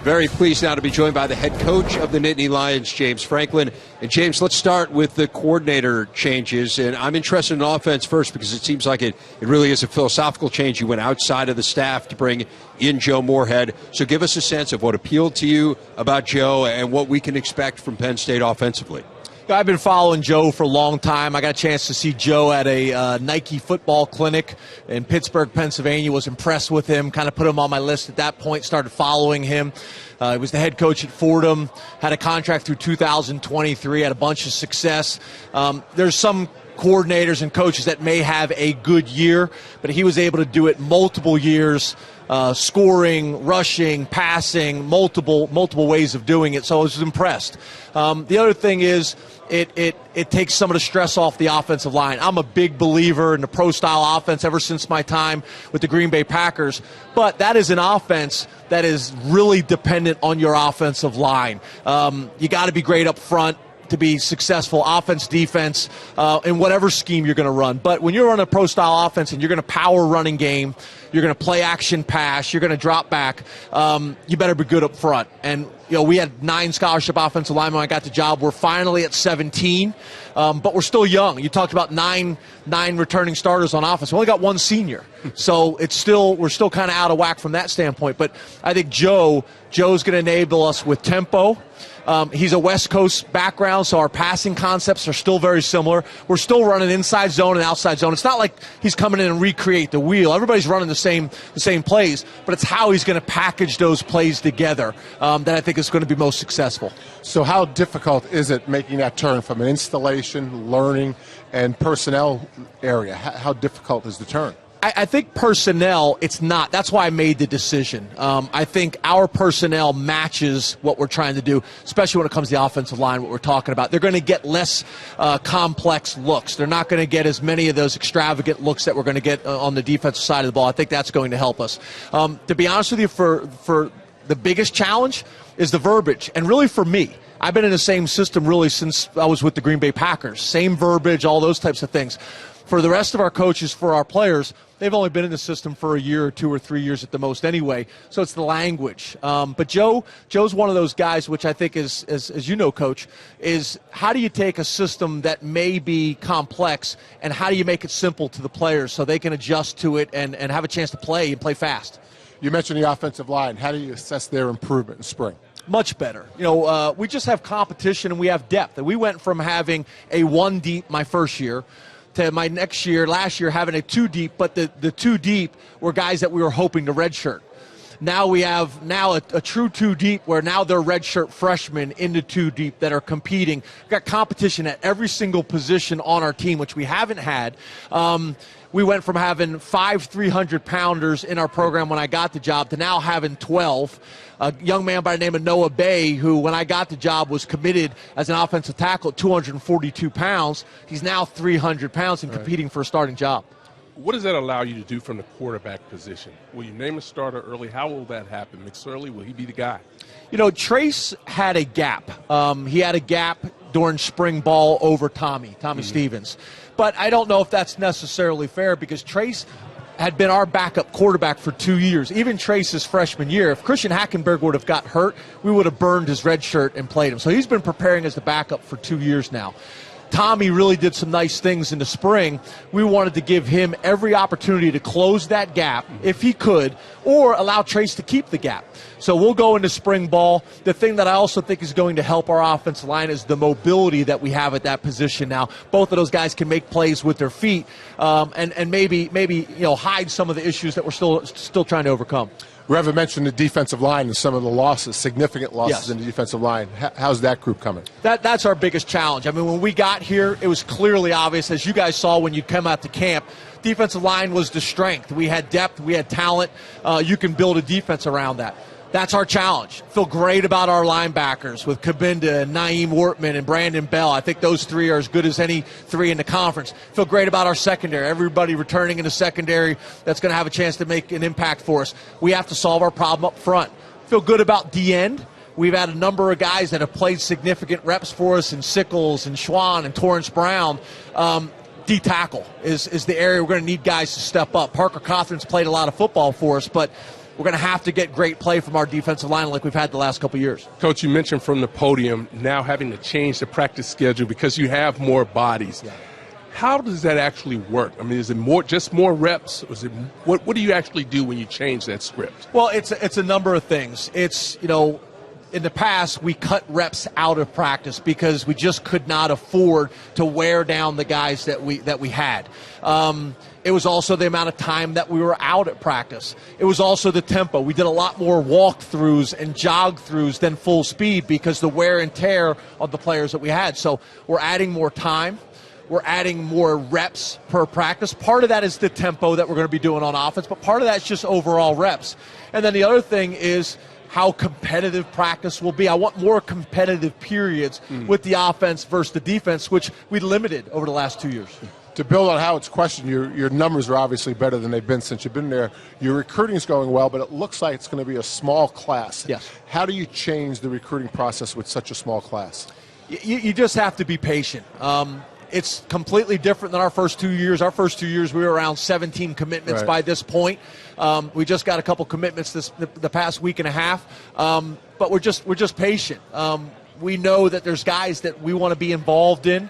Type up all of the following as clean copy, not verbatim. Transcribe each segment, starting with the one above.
Very pleased now to be joined by the head coach of the Nittany Lions, James Franklin. And James, let's start with the coordinator changes. And I'm interested in offense first because it seems like it really is a philosophical change. You went outside of the staff to bring in Joe Moorhead. So give us a sense of what appealed to you about Joe and what we can expect from Penn State offensively. I've been following Joe for a long time. I got a chance to see Joe at a Nike football clinic in Pittsburgh, Pennsylvania. Was impressed with him, kind of put him on my list at that point, started following him. He was the head coach at Fordham, had a contract through 2023, had a bunch of success. There's some coordinators and coaches that may have a good year, but he was able to do it multiple years, scoring, rushing, passing, multiple ways of doing it. So I was impressed. The other thing is it takes some of the stress off the offensive line. I'm a big believer in the pro-style offense ever since my time with the Green Bay Packers, but that is an offense that is really dependent on your offensive line. You got to be great up front to be successful offense, defense, in whatever scheme you're going to run. But when you're running a pro-style offense and you're going to power running game, you're going to play action pass, you're going to drop back, you better be good up front. And, we had 9 scholarship offensive linemen when I got the job. We're finally at 17, but we're still young. You talked about nine returning starters on offense. We only got 1 senior. So we're still kind of out of whack from that standpoint. But I think Joe's going to enable us with tempo. He's a West Coast background, so our passing concepts are still very similar. We're still running inside zone and outside zone. It's not like he's coming in and recreate the wheel. Everybody's running the same plays, but it's how he's going to package those plays together that I think is going to be most successful. So how difficult is it making that turn from an installation, learning, and personnel area? How difficult is the turn? I think personnel, it's not. That's why I made the decision. I think our personnel matches what we're trying to do, especially when it comes to the offensive line, what we're talking about. They're going to get less complex looks. They're not going to get as many of those extravagant looks that we're going to get on the defensive side of the ball. I think that's going to help us. To be honest with you, for the biggest challenge is the verbiage, and really for me. I've been in the same system really since I was with the Green Bay Packers. Same verbiage, all those types of things. For the rest of our coaches, for our players, they've only been in the system for a year or 2 or 3 years at the most anyway, so it's the language. But Joe's one of those guys, which I think is, as you know, Coach, is how do you take a system that may be complex and how do you make it simple to the players so they can adjust to it and have a chance to play and play fast? You mentioned the offensive line. How do you assess their improvement in spring? Much better. We just have competition and we have depth. And we went from having a 1 deep my first year to my last year, having a 2 deep, but the 2 deep were guys that we were hoping to redshirt. Now we have a true 2 deep where now they're redshirt freshmen in the 2 deep that are competing. We've got competition at every single position on our team, which we haven't had. We went from having 5 300-pounders in our program when I got the job to now having 12. A young man by the name of Noah Bay, who when I got the job was committed as an offensive tackle at 242 pounds. He's now 300 pounds and competing for a starting job. What does that allow you to do from the quarterback position? Will you name a starter early? How will that happen? McSorley, will he be the guy? Trace had a gap. He had a gap during spring ball over Tommy Stevens. But I don't know if that's necessarily fair because Trace had been our backup quarterback for 2 years. Even Trace's freshman year, if Christian Hackenberg would have got hurt, we would have burned his red shirt and played him. So he's been preparing as the backup for 2 years now. Tommy really did some nice things in the spring. We wanted to give him every opportunity to close that gap if he could, or allow Trace to keep the gap. So we'll go into spring ball. The thing that I also think is going to help our offensive line is the mobility that we have at that position now. Both of those guys can make plays with their feet and maybe hide some of the issues that we're still trying to overcome. Rev mentioned the defensive line and some of the losses, significant losses in the defensive line. How's that group coming? That's our biggest challenge. I mean, when we got here, it was clearly obvious, as you guys saw when you come out to camp, defensive line was the strength. We had depth, we had talent. You can build a defense around that. That's our challenge. Feel great about our linebackers with Kabinda and Naeem Wortman and Brandon Bell. I think those 3 are as good as any 3 in the conference. Feel great about our secondary. Everybody returning in the secondary that's going to have a chance to make an impact for us. We have to solve our problem up front. Feel good about D-end. We've had a number of guys that have played significant reps for us in Sickles and Schwann and Torrance Brown. D-tackle is the area we're going to need guys to step up. Parker Cothran's played a lot of football for us, but we're going to have to get great play from our defensive line like we've had the last couple of years. Coach, you mentioned from the podium now having to change the practice schedule because you have more bodies. Yeah. How does that actually work? I mean, is it just more reps? Or is it what do you actually do when you change that script? Well, it's a number of things. It's, in the past, we cut reps out of practice because we just could not afford to wear down the guys that we had. It was also the amount of time that we were out at practice. It was also the tempo. We did a lot more walk-throughs and jog-throughs than full speed because the wear and tear of the players that we had. So we're adding more time. We're adding more reps per practice. Part of that is the tempo that we're going to be doing on offense, but part of that's just overall reps. And then the other thing is how competitive practice will be. I want more competitive periods with the offense versus the defense, which we limited over the last 2 years. To build on Howard's question, your numbers are obviously better than they've been since you've been there. Your recruiting is going well, but it looks like it's going to be a small class. Yes. How do you change the recruiting process with such a small class? You just have to be patient. It's completely different than our first 2 years. Our first 2 years, we were around 17 commitments by this point. We just got a couple commitments the past week and a half, but we're just patient. We know that there's guys that we want to be involved in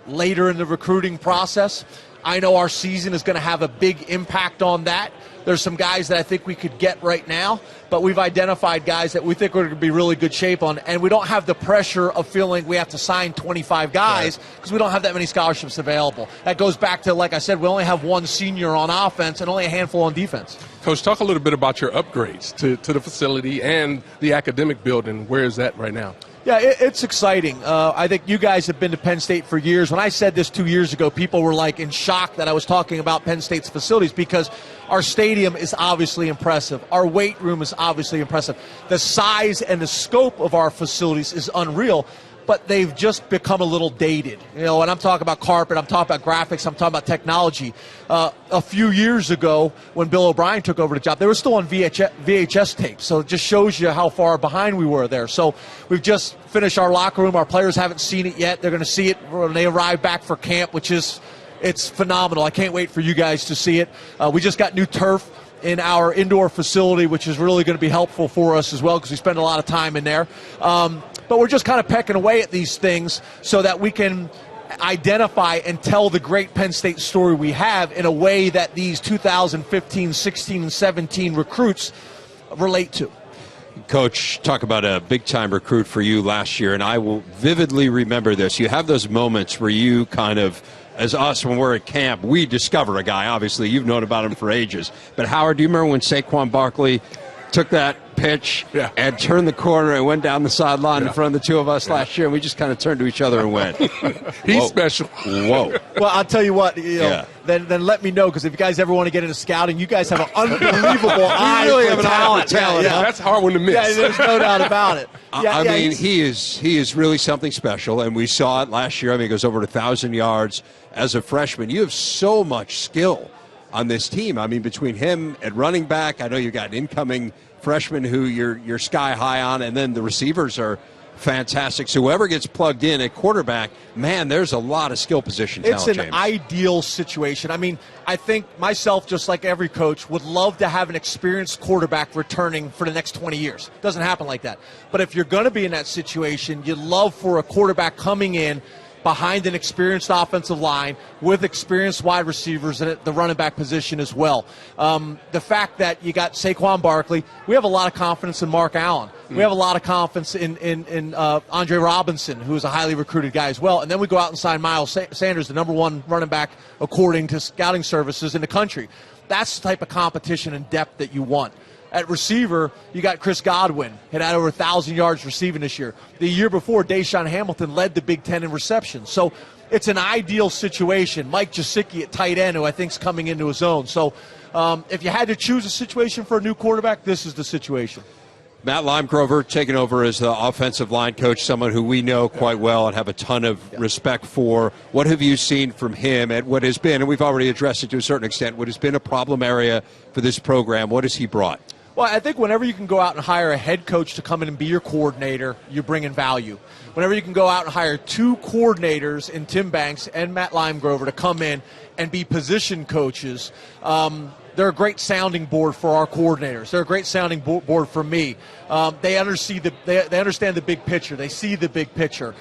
later in the recruiting process. I know our season is going to have a big impact on that. There's some guys that I think we could get right now, but we've identified guys that we think are going to be really good shape on, and we don't have the pressure of feeling we have to sign 25 guys because we don't have that many scholarships available. That goes back to, like I said, we only have one senior on offense and only a handful on defense. Coach, talk a little bit about your upgrades to the facility and the academic building. Where is that right now? Yeah, it's exciting. I think you guys have been to Penn State for years. When I said this 2 years ago, people were like in shock that I was talking about Penn State's facilities because our stadium is obviously impressive. Our weight room is obviously impressive. The size and the scope of our facilities is unreal, but they've just become a little dated. And I'm talking about carpet, I'm talking about graphics, I'm talking about technology. A few years ago, when Bill O'Brien took over the job, they were still on VHS tape. So it just shows you how far behind we were there. So we've just finished our locker room. Our players haven't seen it yet. They're going to see it when they arrive back for camp, it's phenomenal. I can't wait for you guys to see it. We just got new turf in our indoor facility, which is really going to be helpful for us as well because we spend a lot of time in there. But we're just kind of pecking away at these things so that we can identify and tell the great Penn State story we have in a way that these 2015, 16, and 17 recruits relate to. Coach, talk about a big-time recruit for you last year, and I will vividly remember this. You have those moments where you kind of, as us, when we're at camp, we discover a guy. Obviously, you've known about him for ages. But, Howard, do you remember when Saquon Barkley took that pitch and turned the corner and went down the sideline in front of the two of us last year, and we just kind of turned to each other and went, he's special. Whoa. Well, I'll tell you what, then let me know, because if you guys ever want to get into scouting, you guys have an unbelievable eye really for have an talent. eye for talent. That's a hard one to miss. Yeah, there's no doubt about it. I mean, he is really something special, and we saw it last year. I mean, he goes over 1,000 yards as a freshman. You have so much skill on this team. I mean, between him and running back, I know you've got an incoming freshman who you're sky high on, and then the receivers are fantastic. So whoever gets plugged in at quarterback, man, there's a lot of skill position talent, It's an ideal situation. I mean, I think myself, just like every coach, would love to have an experienced quarterback returning for the next 20 years. It doesn't happen like that. But if you're going to be in that situation, you'd love for a quarterback coming in behind an experienced offensive line with experienced wide receivers at the running back position as well. The fact that you got Saquon Barkley, we have a lot of confidence in Mark Allen. We have a lot of confidence in Andre Robinson, who is a highly recruited guy as well. And then we go out and sign Miles Sanders, the number one running back according to scouting services in the country. That's the type of competition and depth that you want. At receiver, you got Chris Godwin, had over 1,000 yards receiving this year. The year before, Deshaun Hamilton led the Big Ten in receptions. So it's an ideal situation. Mike Gesicki at tight end, who I think is coming into his own. So if you had to choose a situation for a new quarterback, this is the situation. Matt Limegrover taking over as the offensive line coach, someone who we know quite well and have a ton of respect for. What have you seen from him at what has been, and we've already addressed it to a certain extent, what has been a problem area for this program? What has he brought? Well, I think whenever you can go out and hire a head coach to come in and be your coordinator, you bring in value. Whenever you can go out and hire two coordinators in Tim Banks and Matt Limegrover to come in and be position coaches, they're a great sounding board for our coordinators. They're a great sounding board for me. They understand the big picture. They see the big picture.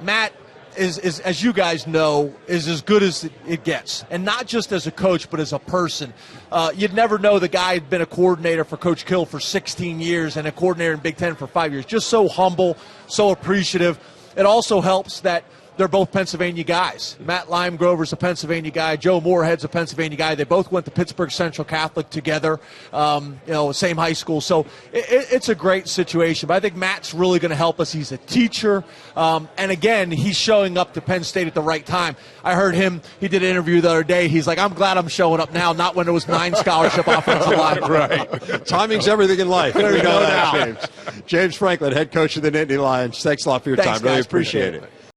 Matt is, as you guys know, is as good as it gets, and not just as a coach, but as a person. You'd never know the guy had been a coordinator for Coach Kill for 16 years and a coordinator in Big Ten for 5 years. Just so humble, so appreciative. It also helps that they're both Pennsylvania guys. Matt Limegrover's a Pennsylvania guy. Joe Moorhead's a Pennsylvania guy. They both went to Pittsburgh Central Catholic together, same high school. So it's a great situation. But I think Matt's really going to help us. He's a teacher. And, again, he's showing up to Penn State at the right time. I heard he did an interview the other day. He's like, I'm glad I'm showing up now, not when there was 9 scholarship offensive line. Right. Timing's everything in life. There you go now. James. James Franklin, head coach of the Nittany Lions. Thanks a lot for your time. Guys. Really appreciate it.